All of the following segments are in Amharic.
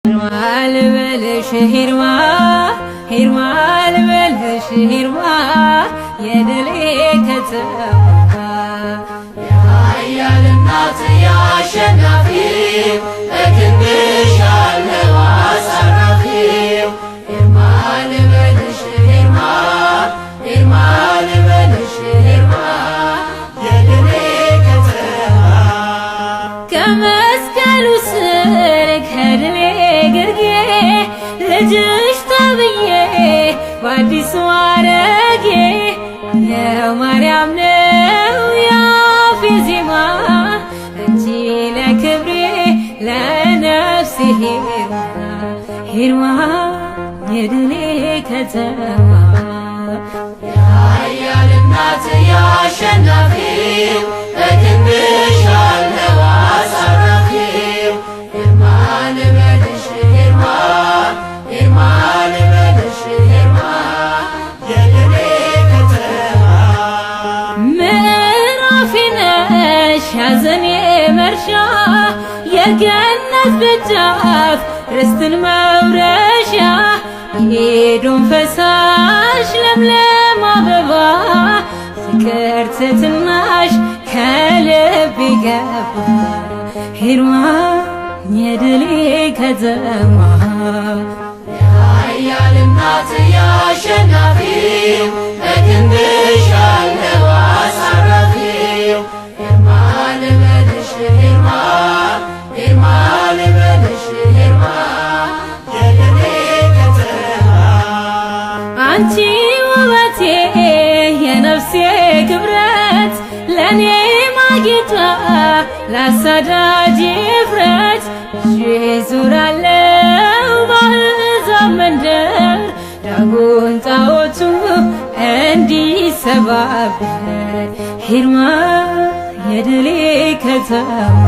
ልበልሽ ሂርማ ሂርማ ልበልሽ ሂርማ የድሌ ከተማ የኃያል እናት የአሸናፊው በክንድሽ ያለው አሳራፊው ሂርማ ልበልሽ ሂርማ ሂርማ ልበልሽ ሂርማ የድሌ ከተማ ከመስቀሉ ስር ከድሌ ግርጌ ልጅሽ ተብዬ በአዲስ ማዕረጌ የማርያም ነው የአፌ ዜማ አንቺ ለክብሬ ለነፍሴ ሂርማ ሂርማ የድሌ ከተማ የኃያል እናት የአሸናፊው በክንድሽ ያለው አሳራፊው ሂርማ ልበልሽ ሂርማ ሂርማ ልበልሽ ሂርማ የድሌ ከተማ ምዕራፌ ነሽ ሐዘኔ መርሻ የገነት ደጃፍ ርስትን መውረሻ የኤዶም ፈሳሽ ለምለም አበባ ፍቅር ትሕትናሽ ከልቤ ገባ ሂርማ የድሌ ከተማ የኃያል እናት የአሸናፊው በክንድሽ ያለው አሳራፊው ሂርማ ልበልሽ ሂርማ ሂርማ ልበልሽ ሂርማ የድሌ ከተማ አንቺ ውበቴ የነፍሴ ክብረት ለኔ ማጌጫ ላሳዳጅ ፍረት ዙራለው በአሕዛብ መንደር ዳጎን ጣዖቱ እንዲሰባበር ሂርማ የድሌ ከተማ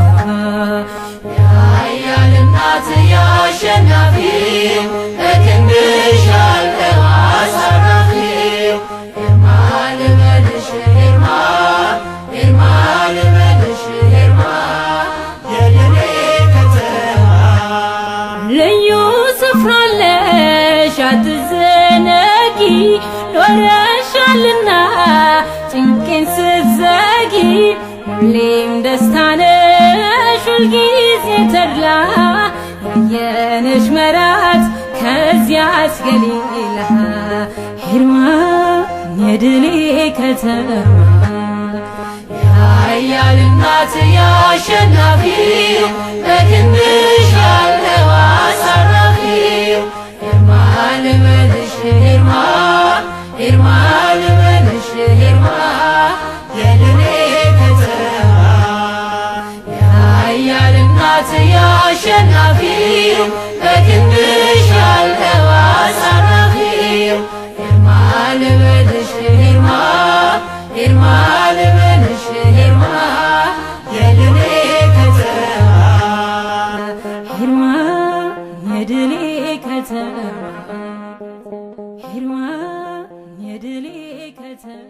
የኃያል እናት የአሸናፊው በክንድሽ ያለው አሳራፊው ሂርማ ልበልሽ ሂርማ ሂርማ ልበልሽ ሂርማ የድሌ ከተማ ልዩ ስፍራ አለሽ አትዘነጊ ኖረሻልና ጭንቄን ስትዘጊ ሁሌም ደስታ ነሽ ሁልጊዜ ተድላ ያየንሽ መራት ከዚያች ገሊላ ሂርማ የድሌ ከተማ የኃያል እናት የአሸናፊው በክንድሽ ያለው አሳራፊው ሂርማ ልበልሽ ሂርማ ሂርማ ልበልሽ ሂርማ የድሌ ከተማ የኃያል እናት የአሸናፊው በክንድሽ ያለው አሳራፊው ሂርማ ልበልሽ ሂርማ ሂርማ ልበልሽ ሂርማ የድሌ ከተማ ሂርማ የድሌ ከተማ ሂርማ የድሌ ከተማ